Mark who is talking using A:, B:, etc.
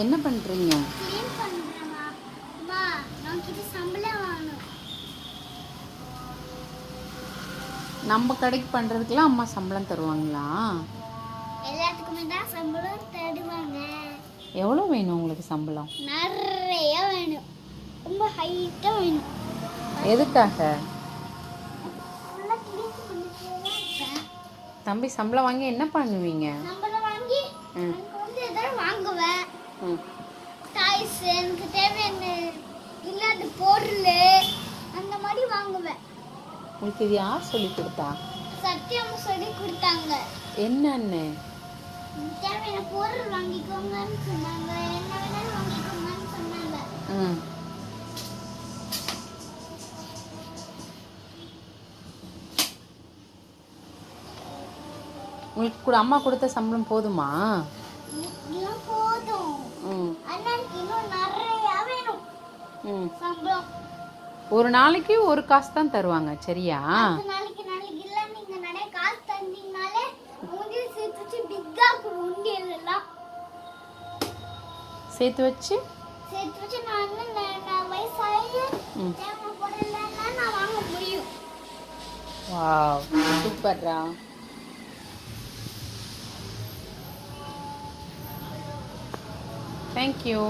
A: என்ன பண்ணுறீங்க?
B: க்ளீன் பண்றேம்மா. அம்மா, நமக்கு இது சம்பளம் வாங்கணும்.
A: நம்ம கடைக்கு பண்ணுறதுக்கெல்லாம் அம்மா சம்பளம் தருவாங்களா?
B: எல்லாத்துக்குமே தான் சம்பளம் தருவாங்க.
A: எவ்வளோ வேணும் உங்களுக்கு சம்பளம்?
B: நிறைய வேணும். ரொம்ப ஹைட்டா வேணும்.
A: எதுக்காக?
B: ஃபுல்லா க்ளீன் பண்ணிட்டு
A: தம்பி சம்பளம் வாங்கி என்ன பண்ணுவீங்க?
B: சம்பளம் வாங்கி எனக்கு வந்து எதாவது வாங்குவேன்.
A: ம்
B: டாய்ஸ், எனக்கு தேவையான இல்லாத பொருள் அந்த மாதிரி வாங்குவேன்.
A: உங்களுக்கு இது யார் சொல்லி கொடுத்தா?
B: சத்தியம்மா சொல்லி கொடுத்தாங்க.
A: என்னன்னு?
B: தேவையான பொருள் வாங்கிக்கோங்கன்னு சொன்னாங்க. என்ன வேணாலும் வாங்கிக்கோங்கன்னு சொன்னாங்க.
A: ம் உங்களுக்கு கூட அம்மா கொடுத்த சம்பளம் போதுமா?
B: இதெல்லாம் போதும்.
A: ம்
B: ஆனா எனக்கு இன்னும் நிறைய வேணும்
A: ம்
B: சம்பளம்.
A: ஒரு நாளைக்கு ஒரு காசு தான் தருவாங்க, சரியா?
B: நாளைக்கு இல்ல, நீங்க நிறைய காசு தந்தீங்கனாலே உண்டியல் சேர்த்து வச்சு பிக்கா உண்டியல் எல்லாம்
A: சேர்த்து வச்சு
B: நான் நான் வயசாகி
A: ம்
B: தேவைப்படலைன்னா நான் வாங்க முடியும்.
A: வாவ், சூப்பர்ரா. தேங்க்யூ.